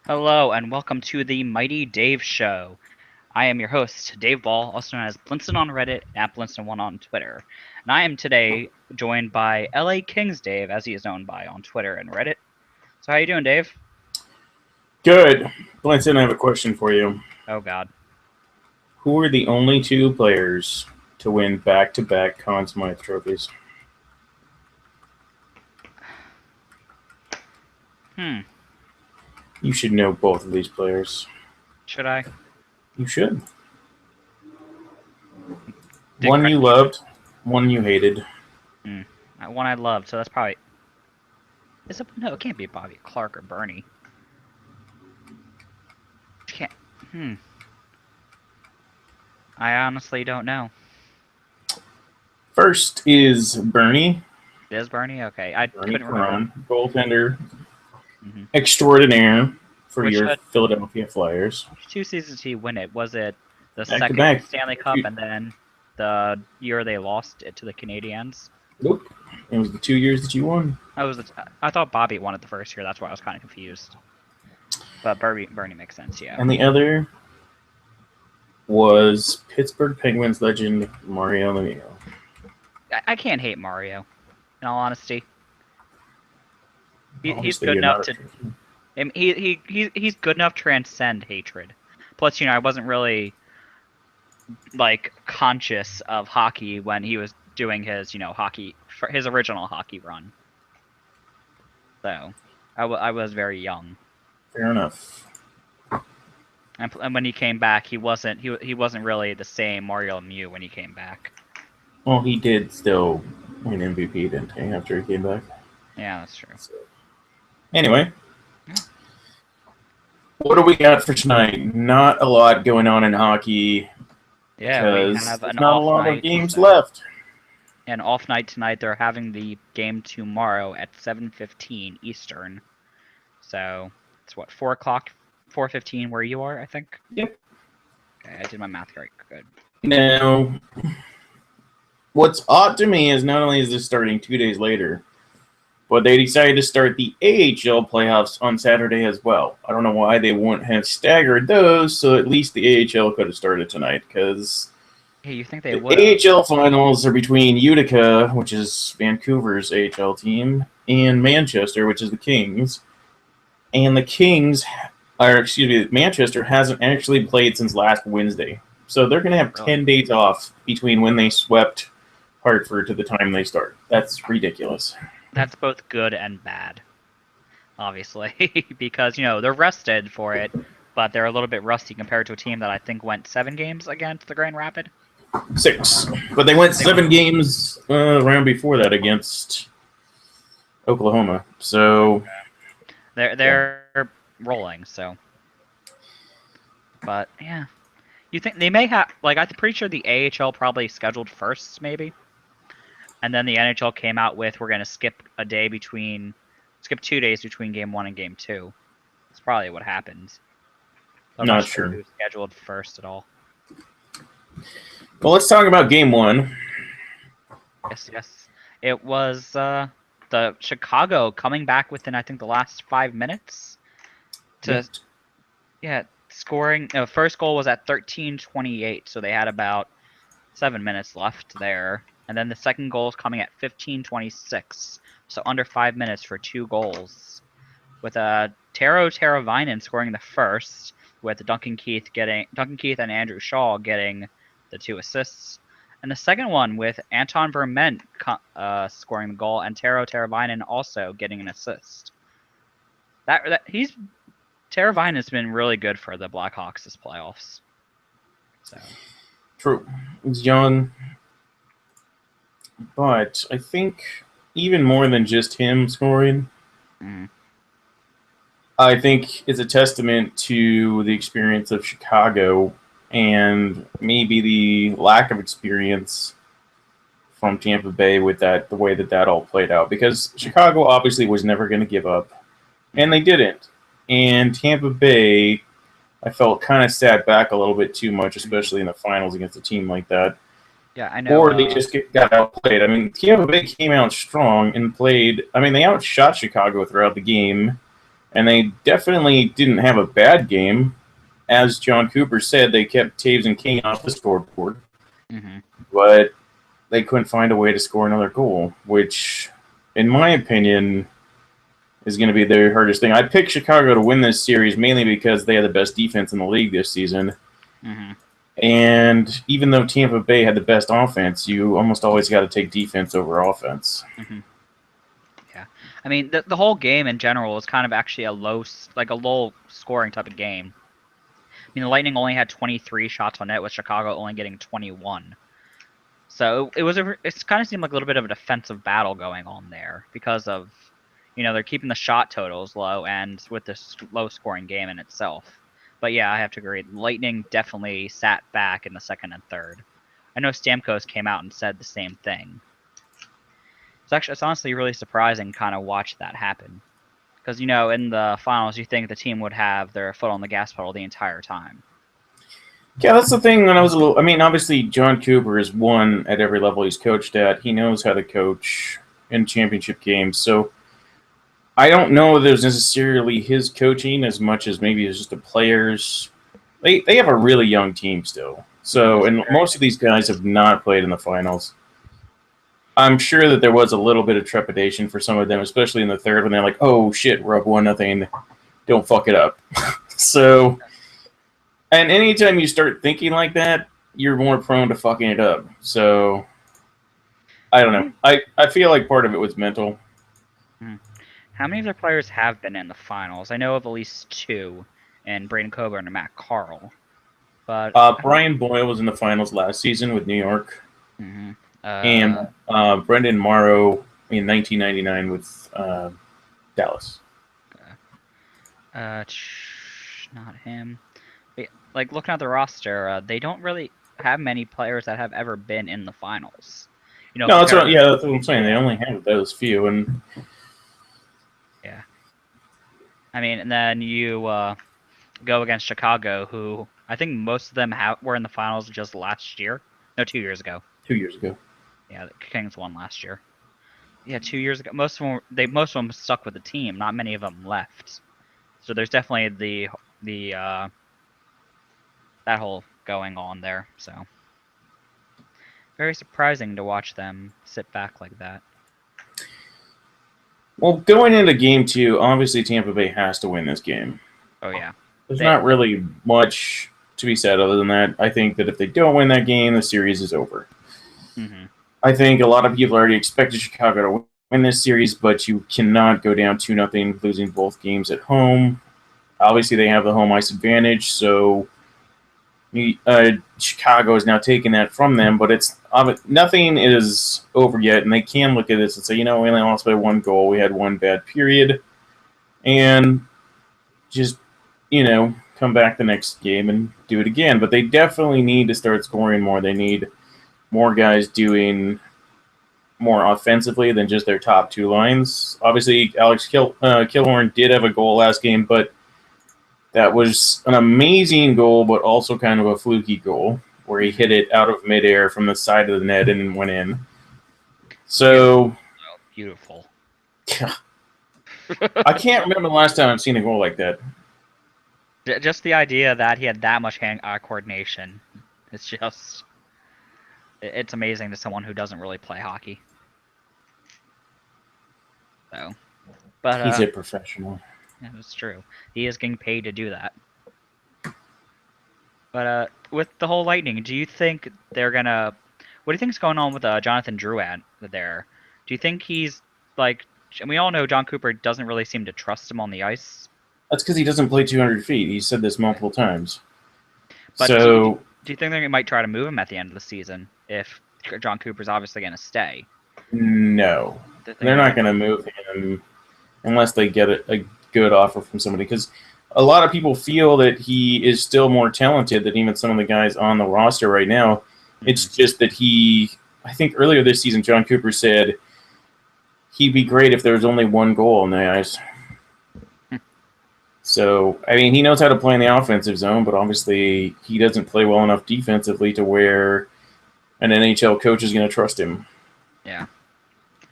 Hello and welcome to the Mighty Dave Show. I am your host, Dave Ball, also known as Blinston on Reddit at Blinston1 on Twitter. And I am today joined by LA Kings Dave, as he is known by on Twitter and Reddit. So how you doing, Dave? Good. Blanton, I have a question for you. Oh God. Who are the only two players to win back-to-back Conn Smythe trophies? Hmm. You should know both of these players. Should I? You should. Dick One you loved, one you hated. One I loved, so that's probably... No, it can't be Bobby Clark or Bernie. Can't... Hmm. I honestly don't know. First is Bernie. It is Bernie? Okay, I Bernie couldn't remember. Cron, goaltender extraordinaire for Which your Philadelphia Flyers. Which two seasons did he win it? Was it the Back to second back. Stanley Cup and then the year they lost it to the Canadiens? Nope. It was the 2 years that you won. I thought Bobby won it the first year. That's why I was kind of confused. But Bernie makes sense, yeah. And the other was Pittsburgh Penguins legend Mario Lemieux. I can't hate Mario, in all honesty. He's Obviously, good you're enough not to. He's good enough to transcend hatred. Plus, I wasn't really conscious of hockey when he was doing his his original hockey run. So, I was very young. Fair enough. And when he came back, he wasn't really the same Mario Lemieux when he came back. Well, he did still win MVP, didn't he, after he came back? Yeah, that's true. So, anyway, what do we got for tonight? Not a lot going on in hockey. Yeah, we have an not off a lot night, of games left. An off night tonight. They're having the game tomorrow at 7:15 Eastern. So it's what 4:00, 4:15 where you are, I think. Yep. Okay, I did my math right. Good. Now, what's odd to me is not only is this starting 2 days later, but they decided to start the AHL playoffs on Saturday as well. I don't know why they wouldn't have staggered those, so at least the AHL could have started tonight, because Hey, you think they the would? AHL finals are between Utica, which is Vancouver's AHL team, and Manchester, which is the Kings. And Manchester hasn't actually played since last Wednesday. So they're going to have 10 days off between when they swept Hartford to the time they start. That's ridiculous. That's both good and bad, obviously, because they're rested for it, but they're a little bit rusty compared to a team that I think went 7 games against the Grand Rapid. 6, but they went 7 games round before that against Oklahoma. So they're rolling. So, but yeah, you think they may have I'm pretty sure the AHL probably scheduled first, maybe. And then the NHL came out with, we're going to skip 2 days between game 1 and game 2. That's probably what happened. I'm not sure who scheduled first at all. Well, let's talk about game 1. Yes. It was the Chicago coming back within, I think, the last 5 minutes. Scoring. First goal was at 13:28, so they had about 7 minutes left there. And then the second goal is coming at 15:26, so under 5 minutes for 2 goals. With Taro Teravainen scoring the first, with Duncan Keith and Andrew Shaw getting the 2 assists. And the second one with Anton Vermette scoring the goal and Taro Teravainen also getting an assist. Teravainen has been really good for the Blackhawks this playoffs. So. True. He's young. But I think even more than just him scoring, I think it's a testament to the experience of Chicago and maybe the lack of experience from Tampa Bay with the way that all played out. Because Chicago obviously was never going to give up, and they didn't. And Tampa Bay, I felt kind of sat back a little bit too much, especially in the finals against a team like that. Yeah, I know. Or they just got outplayed. I mean, Tampa Bay came out strong and played. I mean, they outshot Chicago throughout the game, And they definitely didn't have a bad game. As John Cooper said, they kept Taves and King off the scoreboard. Mm-hmm. But they couldn't find a way to score another goal, which, in my opinion, is going to be the hardest thing. I picked Chicago to win this series mainly because they had the best defense in the league this season. Mm-hmm. And even though Tampa Bay had the best offense, you almost always got to take defense over offense. Mm-hmm. Yeah, I mean the whole game in general was kind of actually a low scoring type of game. I mean the Lightning only had 23 shots on net, with Chicago only getting 21. So it kind of seemed like a little bit of a defensive battle going on there because of, they're keeping the shot totals low and with this low scoring game in itself. But yeah, I have to agree. Lightning definitely sat back in the second and third. I know Stamkos came out and said the same thing. It's honestly really surprising kind of watch that happen. Because, in the finals, you think the team would have their foot on the gas pedal the entire time. Yeah, that's the thing. When I was obviously John Cooper has won at every level he's coached at. He knows how to coach in championship games. So I don't know if there's necessarily his coaching as much as maybe it's just the players. They have a really young team still. So, and most of these guys have not played in the finals. I'm sure that there was a little bit of trepidation for some of them, especially in the third when they're like, "Oh shit, we're up 1-0. Don't fuck it up." So, and anytime you start thinking like that, you're more prone to fucking it up. So, I don't know. I feel like part of it was mental. How many of their players have been in the finals? I know of at least two, and Braden Coburn and Matt Carl. But Brian Boyle was in the finals last season with New York. Mm-hmm. And Brendan Morrow in 1999 with Dallas. Not him. But, like, looking at the roster, they don't really have many players that have ever been in the finals. No, that's what I'm saying. They only have those few, and yeah. I mean, and then you go against Chicago, who I think most of them were in the finals just last year. No, 2 years ago. 2 years ago. Yeah, the Kings won last year. Yeah, 2 years ago. Most of them stuck with the team. Not many of them left. So there's definitely the that whole going on there. So very surprising to watch them sit back like that. Well, going into game 2, obviously Tampa Bay has to win this game. Oh yeah. There's not really much to be said other than that. I think that if they don't win that game, the series is over. Mm-hmm. I think a lot of people already expected Chicago to win this series, but you cannot go down 2-0, losing both games at home. Obviously, they have the home ice advantage, so Chicago is now taking that from them. But nothing is over yet, and they can look at this and say, we only lost by 1 goal. We had 1 bad period, and just come back the next game and do it again. But they definitely need to start scoring more. They need more guys doing more offensively than just their top 2 lines. Obviously, Alex Killorn did have a goal last game, but that was an amazing goal, but also kind of a fluky goal where he hit it out of midair from the side of the net and went in. So beautiful. I can't remember the last time I've seen a goal like that. Just the idea that he had that much hand-eye coordination. It's amazing to someone who doesn't really play hockey. So, but he's a professional. Yeah, that's true. He is getting paid to do that. But with the whole Lightning, do you think they're gonna? What do you think is going on with Jonathan Drouin there? Do you think he's like? And we all know John Cooper doesn't really seem to trust him on the ice. That's because he doesn't play 200 feet. He said this multiple times. But so, do you think they might try to move him at the end of the season if John Cooper's obviously going to stay? No, they're not going to move him unless they get a good offer from somebody. Because a lot of people feel that he is still more talented than even some of the guys on the roster right now. Mm-hmm. It's just that I think earlier this season, John Cooper said he'd be great if there was only 1 goal in the ice. So, I mean, he knows how to play in the offensive zone, but obviously he doesn't play well enough defensively to where an NHL coach is going to trust him. Yeah.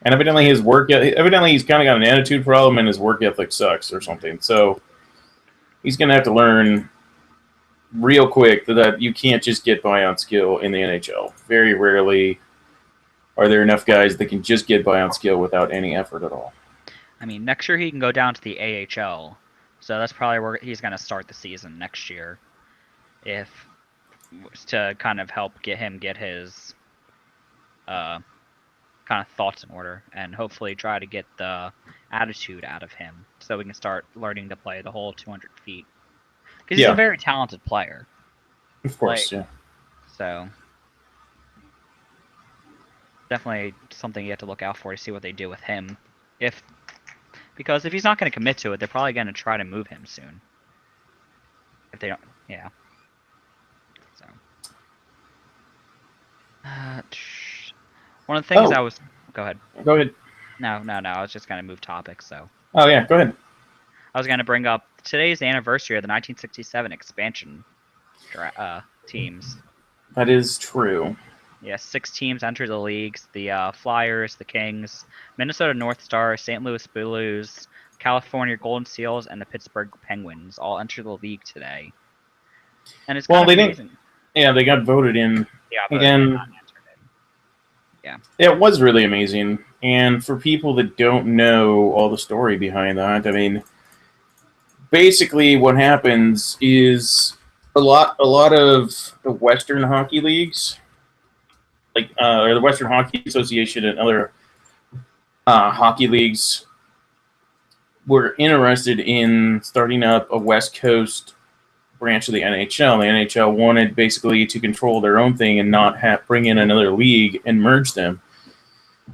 And evidently he's kind of got an attitude problem, and his work ethic sucks or something. So he's going to have to learn real quick that you can't just get by on skill in the NHL. Very rarely are there enough guys that can just get by on skill without any effort at all. I mean, next year he can go down to the AHL, so that's probably where he's going to start the season next year, if to kind of help get his kind of thoughts in order, and hopefully try to get the attitude out of him, so we can start learning to play the whole 200 feet. Because he's a very talented player. Of course, yeah. So definitely something you have to look out for to see what they do with him. Because if he's not going to commit to it, they're probably going to try to move him soon. If they don't, yeah. So one of the things go ahead. Go ahead. No. I was just going to move topics. So. Oh yeah, go ahead. I was going to bring up today's anniversary of the 1967 expansion teams. That is true. Yeah, 6 teams entered the leagues: the Flyers, the Kings, Minnesota North Stars, St. Louis Blues, California Golden Seals, and the Pittsburgh Penguins all entered the league today. And it's kind of amazing. Yeah, they got voted in. Yeah, but again, yeah, it was really amazing. And for people that don't know all the story behind that, I mean, basically what happens is a lot of the Western hockey leagues, like or the Western Hockey Association and other hockey leagues, were interested in starting up a West Coast branch of the NHL. The NHL wanted basically to control their own thing and not bring in another league and merge them.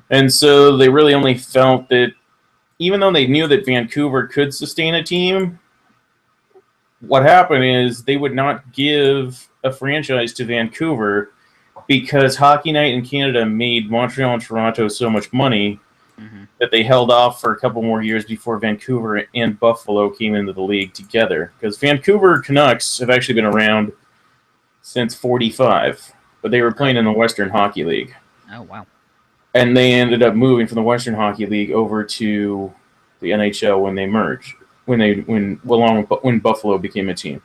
And so they really only felt that, even though they knew that Vancouver could sustain a team, what happened is they would not give a franchise to Vancouver because Hockey Night in Canada made Montreal and Toronto so much money that they held off for a couple more years before Vancouver and Buffalo came into the league together. Because Vancouver Canucks have actually been around since '45, but they were playing in the Western Hockey League. Oh, wow. And they ended up moving from the Western Hockey League over to the NHL when they merged, when Buffalo became a team.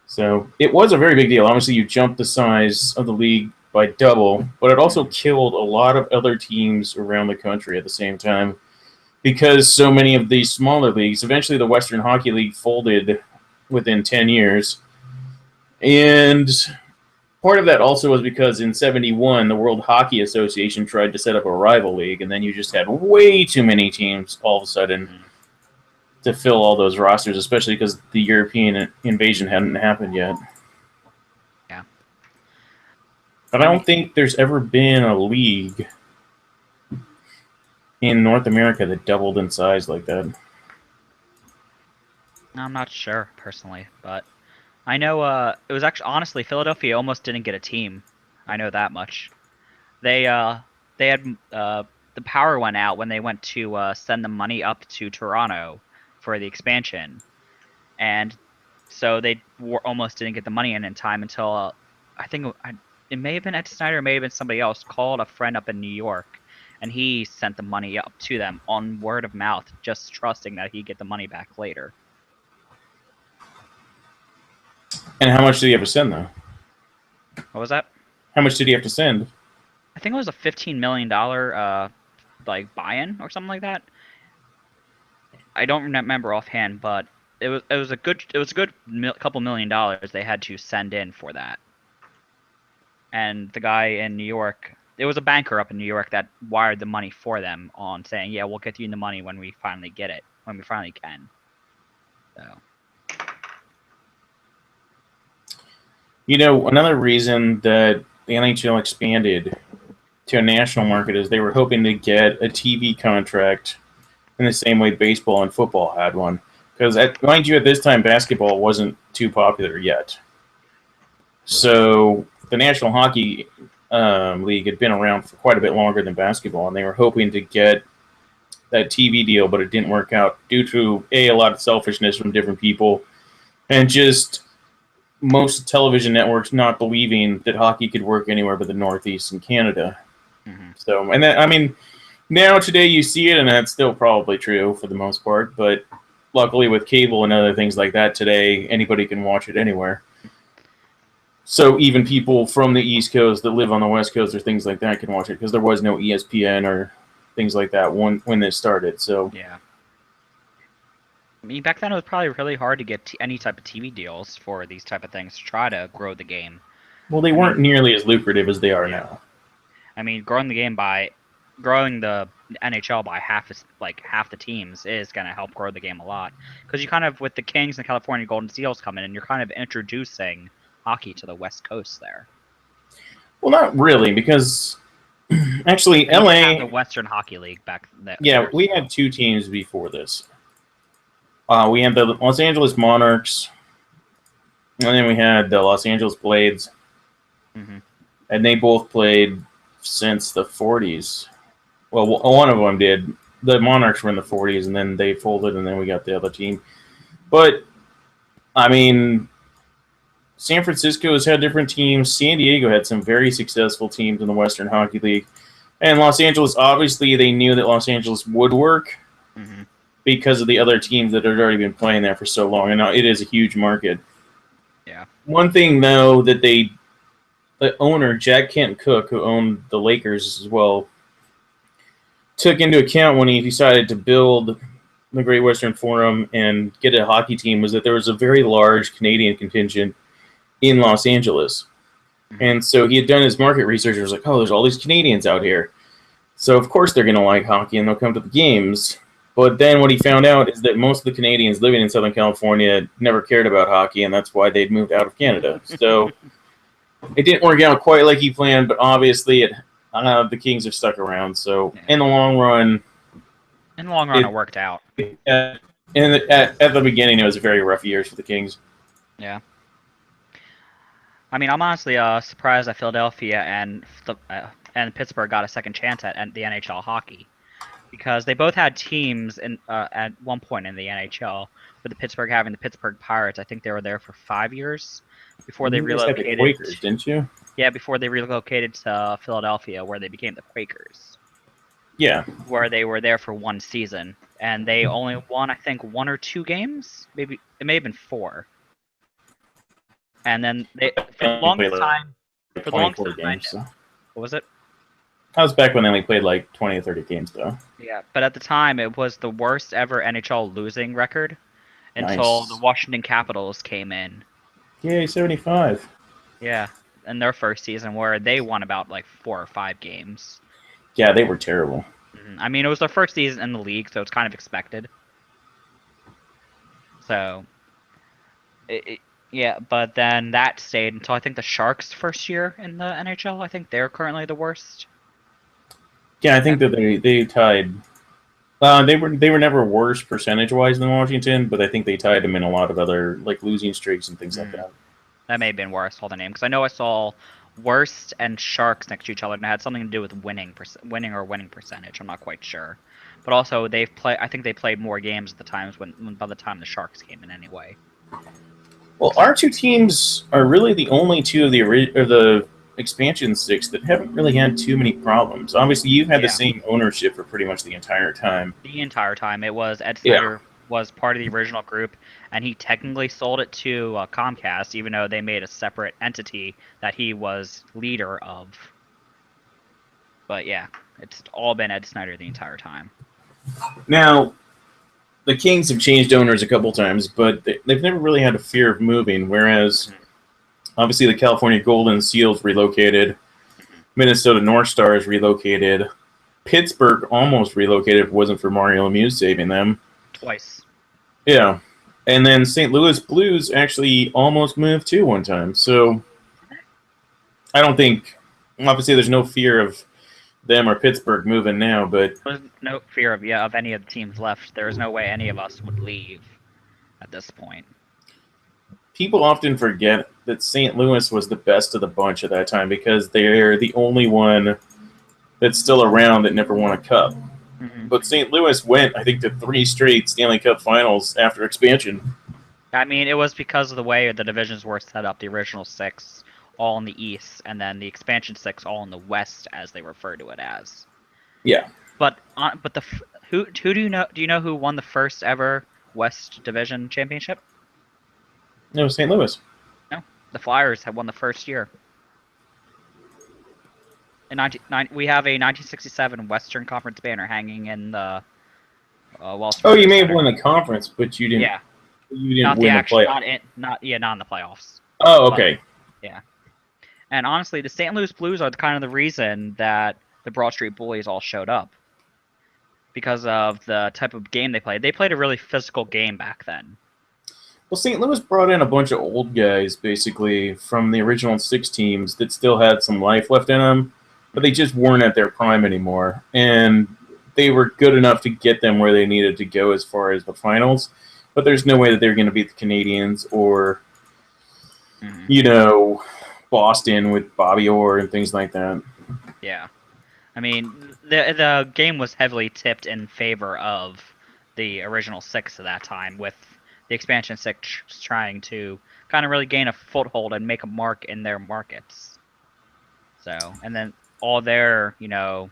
So it was a very big deal. Obviously, you jumped the size of the league by double, but it also killed a lot of other teams around the country at the same time, because so many of these smaller leagues, eventually the Western Hockey League folded within 10 years. And part of that also was because in '71, the World Hockey Association tried to set up a rival league, and then you just had way too many teams all of a sudden to fill all those rosters, especially because the European invasion hadn't happened yet. Yeah. But I don't think there's ever been a league in North America that doubled in size like that. I'm not sure, personally, but I know it was actually, honestly, Philadelphia almost didn't get a team. I know that much. They had the power went out when they went to send the money up to Toronto for the expansion, and so they almost didn't get the money in time until I think it may have been Ed Snyder, it may have been somebody else, called a friend up in New York, and he sent the money up to them on word of mouth, just trusting that he'd get the money back later. And how much did he have to send, though? What was that? How much did he have to send? I think it was a $15 million like buy-in or something like that. I don't remember offhand, but it was a good couple $1 million they had to send in for that. And the guy in New York, it was a banker up in New York that wired the money for them on saying, yeah, we'll get you the money when we finally get it, when we finally can. So. You know, another reason that the NHL expanded to a national market is they were hoping to get a TV contract in the same way baseball and football had one. Because, mind you, at this time, basketball wasn't too popular yet. So the National Hockey League had been around for quite a bit longer than basketball, and they were hoping to get that TV deal, but it didn't work out due to, a lot of selfishness from different people, and just most television networks not believing that hockey could work anywhere but the Northeast and Canada. So, and then, I mean, Now today you see it, and that's still probably true for the most part. But luckily, with cable and other things like that today, anybody can watch it anywhere. So even people from the East Coast that live on the West Coast or things like that can watch it because there was no ESPN or things like that when this started. So Yeah. I mean, back then it was probably really hard to get any type of TV deals for these type of things to try to grow the game. well, they weren't nearly as lucrative as they are now. I mean, growing the NHL by half the teams is going to help grow the game a lot because you kind of with the Kings and California Golden Seals coming in, you're kind of introducing hockey to the West Coast there. Well, not really, because actually, You LA had the Western Hockey League back then. Yeah, we had two teams before this. We had the Los Angeles Monarchs, and then we had the Los Angeles Blades, and they both played since the 40s. Well, one of them did. The Monarchs were in the 40s, and then they folded, and then we got the other team. But, I mean, San Francisco has had different teams. San Diego had some very successful teams in the Western Hockey League. And Los Angeles, obviously, they knew that Los Angeles would work because of the other teams that had already been playing there for so long. And now it is a huge market. Yeah. One thing, though, that the owner, Jack Kent Cooke, who owned the Lakers as well, took into account when he decided to build the Great Western Forum and get a hockey team was that there was a very large Canadian contingent in Los Angeles. And so he had done his market research and was like, oh, there's all these Canadians out here. So, of course, they're going to like hockey and they'll come to the games. But then what he found out is that most of the Canadians living in Southern California never cared about hockey, and that's why they'd moved out of Canada. So it didn't work out quite like he planned, but obviously the Kings have stuck around. So in the long run... it worked out. At the beginning, it was very rough years for the Kings. Yeah. I mean, I'm honestly surprised that Philadelphia and Pittsburgh got a second chance at the NHL hockey, because they both had teams at one point in the NHL. With the Pittsburgh having the Pittsburgh Pirates, I think they were there for 5 years before they relocated. Like the Quakers, didn't you? Yeah, before they relocated to Philadelphia, where they became the Quakers. Yeah. Where they were there for one season, and they only won, I think, 1 or 2 games. Maybe it may have been 4. And then for the longest time, games. What was it? That was back when they only played like 20 or 30 games, though. Yeah, but at the time, it was the worst ever NHL losing record until the Washington Capitals came in. Yay, 75. Yeah, in their first season, where they won about like 4 or 5 games. Yeah, they were terrible. I mean, it was their first season in the league, so it's kind of expected. So, yeah, but then that stayed until I think the Sharks' first year in the NHL. I think they're currently the worst. Yeah, I think that they tied. They were never worse percentage-wise than Washington, but I think they tied them in a lot of other like losing streaks and things like that. That may have been where I saw the name, because I know I saw Worst and Sharks next to each other, and it had something to do with winning or winning percentage. I'm not quite sure, but also I think they played more games at the times by the time the Sharks came in anyway. Well, our two teams are really the only two of the expansion 6 that haven't really had too many problems. Obviously, you've had the same ownership for pretty much the entire time. The entire time. It was Ed Snider was part of the original group, and he technically sold it to Comcast, even though they made a separate entity that he was leader of. But yeah, it's all been Ed Snider the entire time. Now, the Kings have changed owners a couple times, but they've never really had a fear of moving, whereas obviously the California Golden Seals relocated, Minnesota North Stars relocated, Pittsburgh almost relocated if it wasn't for Mario Lemieux saving them. Twice. Yeah. And then St. Louis Blues actually almost moved too one time. So I don't think, obviously there's no fear of them or Pittsburgh moving now, but there's no fear of any of the teams left. There is no way any of us would leave at this point. People often forget that St. Louis was the best of the bunch at that time because they're the only one that's still around that never won a cup. But St. Louis went, I think, to 3 straight Stanley Cup finals after expansion. I mean, it was because of the way the divisions were set up. The original 6 all in the East, and then the expansion 6 all in the West, as they refer to it as. Yeah. But who do you know? Do you know who won the first ever West Division championship? No, St. Louis. No, the Flyers had won the first year. We have a 1967 Western Conference banner hanging in the Wells Oh, Fargo you may have Center. won the conference, but you didn't. Yeah, You didn't not the win the actual, playoff. not in the playoffs. Oh, But okay. yeah, and honestly, the St. Louis Blues are kind of the reason that the Broad Street Bullies all showed up because of the type of game they played. They played a really physical game back then. Well, St. Louis brought in a bunch of old guys, basically, from the original 6 teams that still had some life left in them, but they just weren't at their prime anymore. And they were good enough to get them where they needed to go as far as the finals. But there's no way that they're going to beat the Canadians or, Boston with Bobby Orr and things like that. Yeah. I mean, the game was heavily tipped in favor of the original 6 at that time, with the expansion 6 trying to kind of really gain a foothold and make a mark in their markets. So, and then all their, and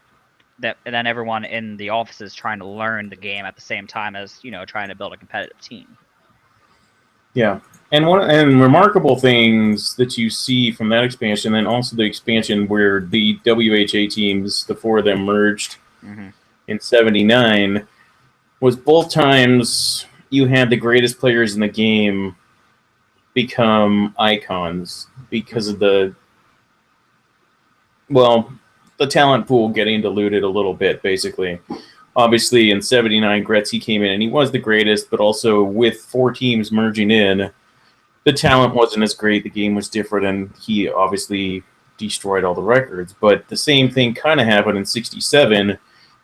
then everyone in the offices trying to learn the game at the same time as, trying to build a competitive team. Yeah. And remarkable things that you see from that expansion, and also the expansion where the WHA teams, the 4 of them merged in '79, was both times you had the greatest players in the game become icons because of the talent pool getting diluted a little bit, basically. Obviously, in '79, Gretzky came in and he was the greatest, but also with 4 teams merging in, the talent wasn't as great. The game was different, and he obviously destroyed all the records. But the same thing kind of happened in '67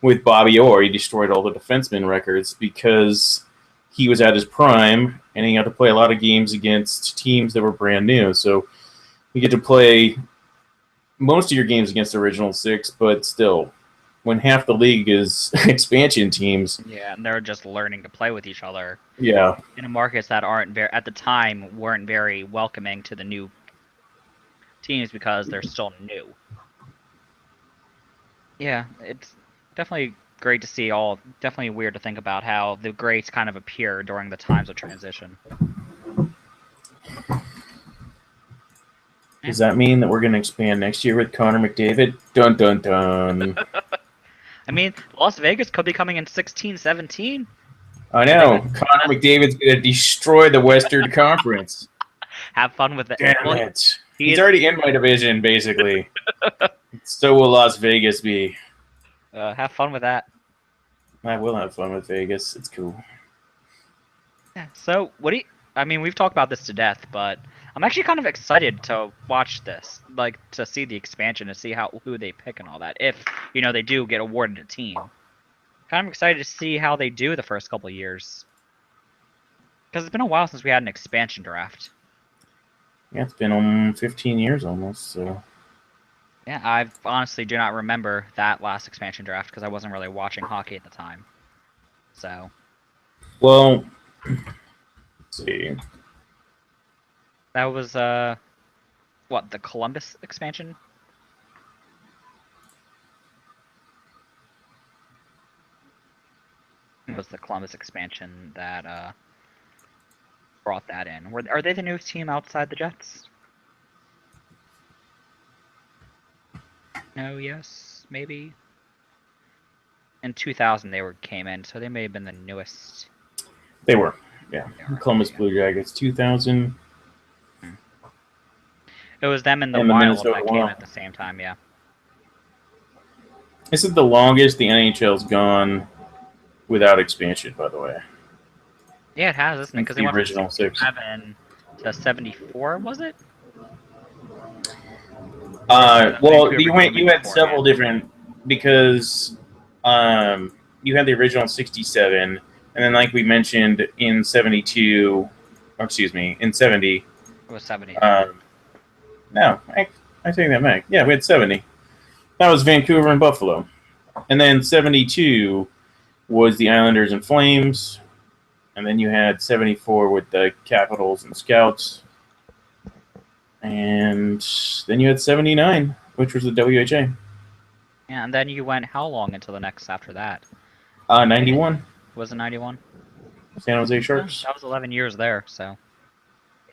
with Bobby Orr. He destroyed all the defenseman records because he was at his prime, and he got to play a lot of games against teams that were brand new. So you get to play most of your games against the original 6, but still, when half the league is expansion teams. Yeah, and they're just learning to play with each other. Yeah. In markets that at the time weren't very welcoming to the new teams because they're still new. Yeah, it's definitely great to see definitely weird to think about how the greats kind of appear during the times of transition. Does that mean that we're going to expand next year with Connor McDavid? Dun, dun, dun. I mean, Las Vegas could be coming in 16-17. I know. Connor McDavid's going to destroy the Western Conference. Have fun with it. Damn it. He's already in my division, basically. So will Las Vegas be. Have fun with that. I will have fun with Vegas. It's cool. Yeah. So, we've talked about this to death, but I'm actually kind of excited to watch this, like to see the expansion, to see who they pick and all that. If they do get awarded a team, kind of excited to see how they do the first couple of years, because it's been a while since we had an expansion draft. Yeah, it's been 15 years almost. So. Yeah, I honestly do not remember that last expansion draft because I wasn't really watching hockey at the time. So. Well, let's see. That was what, the Columbus expansion? It was the Columbus expansion that brought that in. Are they the newest team outside the Jets? No, yes, maybe. In 2000 they came in, so they may have been the newest. They were, yeah. Columbus Blue Jackets, 2000. It was them and the Wild that came at the same time, yeah. This is the longest the NHL's gone without expansion, by the way. Yeah, it has, isn't it? Because the original 6 to 74, was it? Well, you had several different, because you had the original 67, and then like we mentioned in 72, in 70. It was 70. No, I take that back. Yeah, we had 70. That was Vancouver and Buffalo. And then 72 was the Islanders and Flames. And then you had 74 with the Capitals and Scouts. And then you had 79, which was the WHA. Yeah, and then you went how long until the next after that? 91, Was it 91? San Jose Yeah, Sharks. that was 11 years there, so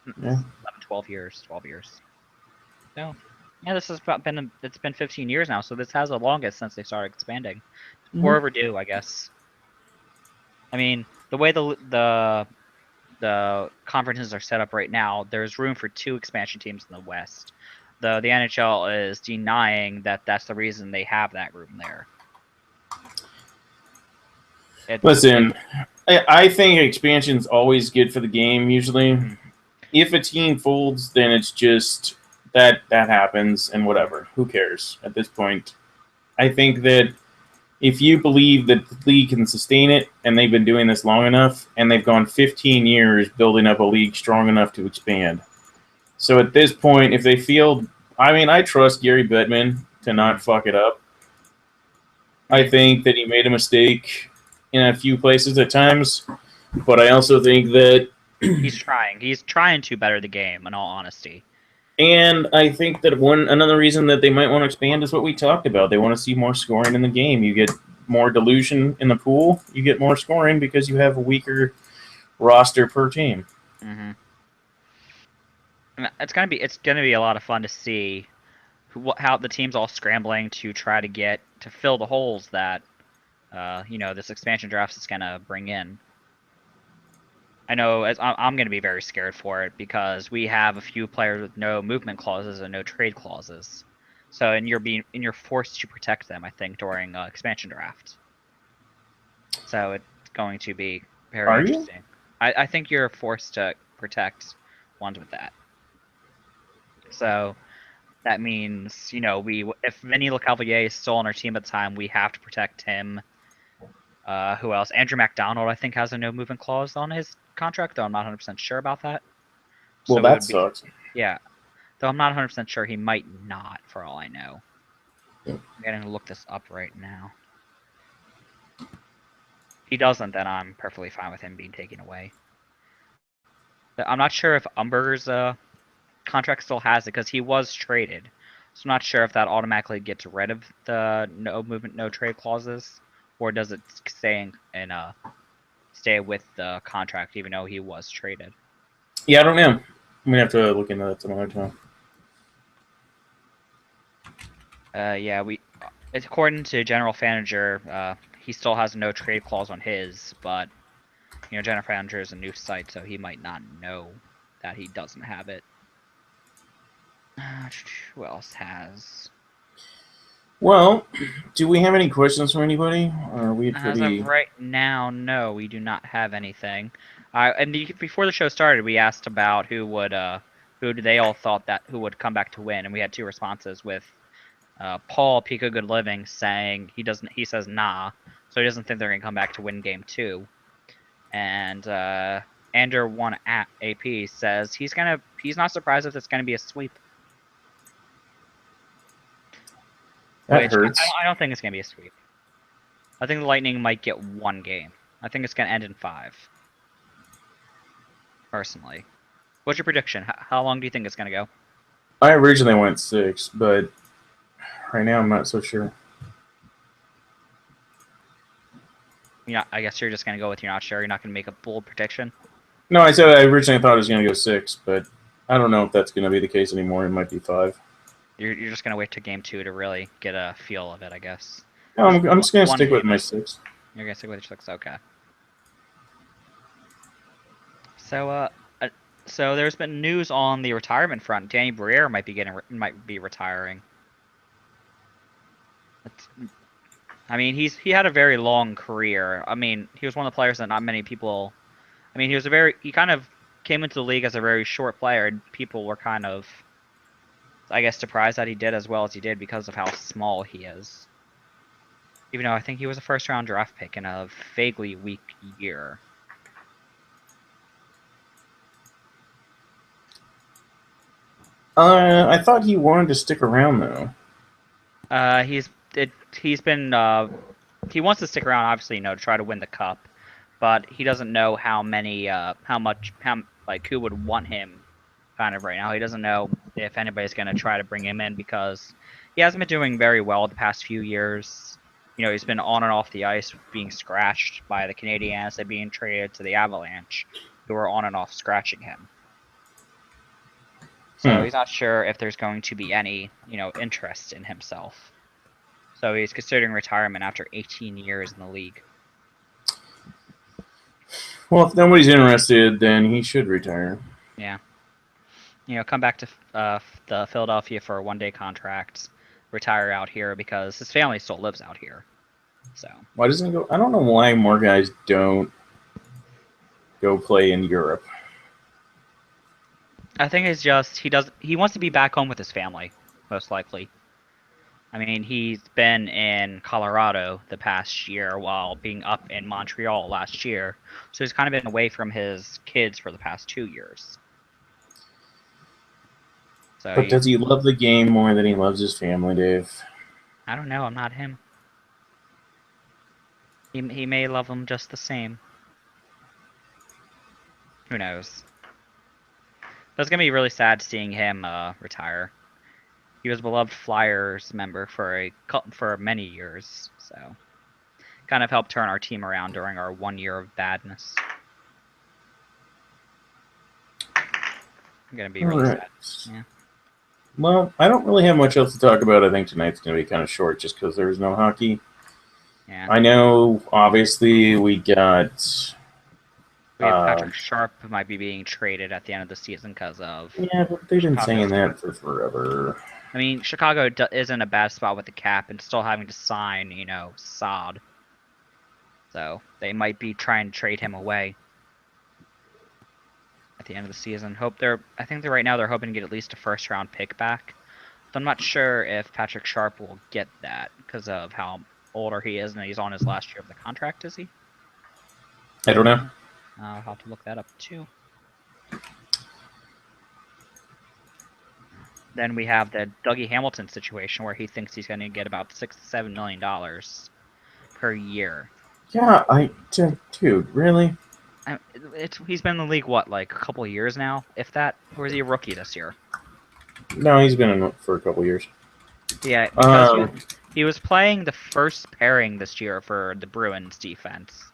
Yeah. 11, 12 years, 12 years. So, yeah, this has it's been 15 years now, so this has the longest since they started expanding. We're overdue, I guess. I mean, the way the conferences are set up right now, there's room for 2 expansion teams in the West. The NHL is denying that that's the reason they have that room there. Listen, I think expansion's always good for the game. Usually, if a team folds, then it's just that happens, and whatever. Who cares at this point? I think that if you believe that the league can sustain it, and they've been doing this long enough, and they've gone 15 years building up a league strong enough to expand. So at this point, if they feel, I mean, I trust Gary Bettman to not fuck it up. I think that he made a mistake in a few places at times, but I also think that he's trying. He's trying to better the game, in all honesty. And I think that another reason that they might want to expand is what we talked about. They want to see more scoring in the game. You get more dilution in the pool. You get more scoring because you have a weaker roster per team. Mm-hmm. It's gonna be a lot of fun to see how the team's all scrambling to try to fill the holes that this expansion draft is gonna bring in. I know I'm going to be very scared for it because we have a few players with no movement clauses and no trade clauses. So and you're forced to protect them, I think, during expansion draft. So it's going to be very interesting. I think you're forced to protect ones with that. So that means if Vinny Lecavalier is still on our team at the time, we have to protect him. Who else? Andrew MacDonald, I think, has a no movement clause on his contract, though I'm not 100% sure about that. Well, that sucks. Yeah, though I'm not 100% sure he might not, for all I know. I'm going to look this up right now. If he doesn't, then I'm perfectly fine with him being taken away. But I'm not sure if Umberger's contract still has it, because he was traded. So I'm not sure if that automatically gets rid of the no movement, no trade clauses, or does it stay stay with the contract even though he was traded? Yeah, I don't know. I'm gonna have to look into that some other time. Yeah, according to General Fanager, he still has no trade clause on his, but General Fanager is a new site, so he might not know that he doesn't have it. Who else has? Well, do we have any questions from anybody? Or are we pretty... As of right now, no, we do not have anything. And before the show started, we asked about who they all thought who would come back to win, and we had 2 responses with Paul Pico Good Living saying he says nah, so he doesn't think they're gonna come back to win game 2. And Ander one at AP says he's not surprised if it's gonna be a sweep. That hurts. I don't think it's gonna be a sweep. I think the Lightning might get 1 game. I think it's gonna end in 5. Personally, what's your prediction? How long do you think it's gonna go? I originally went 6, but right now I'm not so sure. I guess you're just gonna go with you're not sure. You're not gonna make a bold prediction. No, I said I originally thought it was gonna go 6, but I don't know if that's gonna be the case anymore. It might be 5. You're just gonna wait to game 2 to really get a feel of it, I guess. No, I'm just gonna stick with my 6. You're gonna stick with your 6, okay. So so there's been news on the retirement front. Danny Briere might be retiring. I mean, he had a very long career. I mean, he was one of the players that not many people. I mean, he kind of came into the league as a very short player, and people were kind of, I guess, surprised that he did as well as he did because of how small he is. Even though I think he was a first-round draft pick in a vaguely weak year. I thought he wanted to stick around though. He wants to stick around, obviously, to try to win the cup, but he doesn't know who would want him kind of right now. He doesn't know if anybody's going to try to bring him in because he hasn't been doing very well the past few years. You know, he's been on and off the ice, being scratched by the Canadiens and being traded to the Avalanche, who are on and off scratching him. So he's not sure if there's going to be any, interest in himself. So he's considering retirement after 18 years in the league. Well, if nobody's interested, then he should retire. Yeah. Come back to the Philadelphia for a one-day contract, retire out here because his family still lives out here. So why doesn't he go? I don't know why more guys don't go play in Europe. I think it's just he wants to be back home with his family, most likely. I mean, he's been in Colorado the past year while being up in Montreal last year, so he's kind of been away from his kids for the past 2 years. So but does he love the game more than he loves his family, Dave? I don't know. I'm not him. He may love them just the same. Who knows? But it's gonna be really sad seeing him retire. He was a beloved Flyers member for many years, so kind of helped turn our team around during our 1 year of badness. I'm gonna be really sad. Yeah. Well, I don't really have much else to talk about. I think tonight's gonna be kind of short just because there was no hockey. Yeah. I know, obviously, we got. We have Patrick Sharp who might be being traded at the end of the season because of. Yeah, but they've been saying that for forever. I mean, Chicago is in a bad spot with the cap and still having to sign, Saad. So they might be trying to trade him away at the end of the season. I think right now they're hoping to get at least a first-round pick back. But I'm not sure if Patrick Sharp will get that because of how older he is and he's on his last year of the contract. Is he? I don't know. I'll have to look that up too. Then we have the Dougie Hamilton situation where he thinks he's going to get about $6 to $7 million per year. Yeah, dude, really? He's been in the league like a couple of years now, if that, or is he a rookie this year? No, he's been in it for a couple of years. Yeah, because he was playing the first pairing this year for the Bruins defense.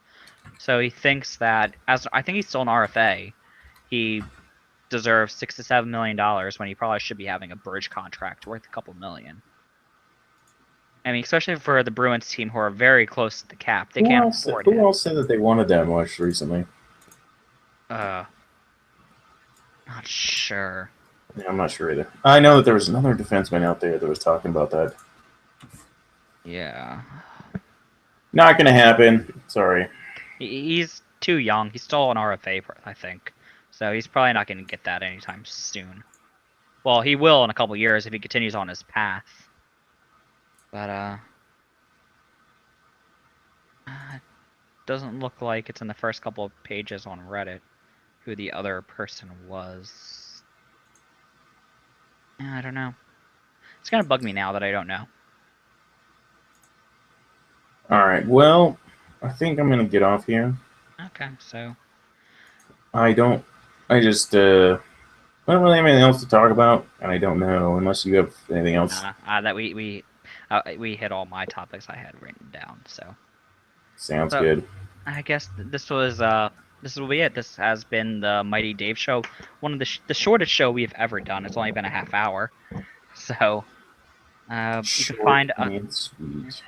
So he thinks that, I think he's still an RFA, he deserves $6 to $7 million when he probably should be having a bridge contract worth a couple million. I mean, especially for the Bruins team who are very close to the cap, they can't afford it. Who else said that they wanted that much recently? Not sure. Yeah, I'm not sure either. I know that there was another defenseman out there that was talking about that. Yeah. Not gonna happen. Sorry. He's too young. He's still an RFA, I think. So he's probably not going to get that anytime soon. Well, he will in a couple years if he continues on his path. But, it doesn't look like it's in the first couple of pages on Reddit who the other person was. I don't know. It's going to bug me now that I don't know. Alright, well, I think I'm going to get off here. Okay, so. I don't really have anything else to talk about, and I don't know, unless you have anything else. That we hit all my topics I had written down, so. Sounds good. I guess this will be it. This has been the Mighty Dave Show, one of the shortest show we've ever done. It's only been a half hour, so you can find. Sweet.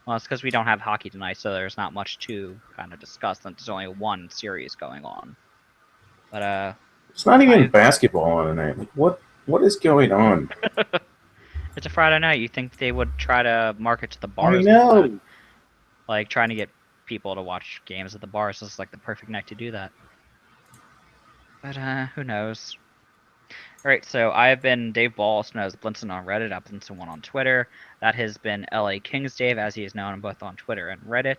Well, it's because we don't have hockey tonight, so there's not much to kind of discuss. There's only one series going on, but it's not even basketball on tonight. Like, what is going on? It's a Friday night. You think they would try to market to the bars? I know. Like trying to get people to watch games at the bars. This is like the perfect night to do that. But who knows? Alright, so I have been Dave Ball, also known as Blinson on Reddit, Blinson1 on Twitter. That has been LA Kings Dave, as he is known both on Twitter and Reddit.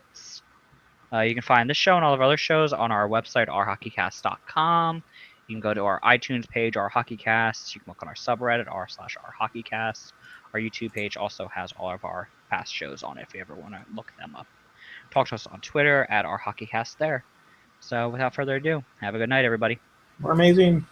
You can find this show and all of our other shows on our website, ourhockeycast.com. You can go to our iTunes page, Our Hockeycast. You can look on our subreddit, r/ourhockeycast. Our YouTube page also has all of our past shows on it if you ever want to look them up. Talk to us on Twitter at Our Hockeycast there. So without further ado, have a good night, everybody. We're amazing.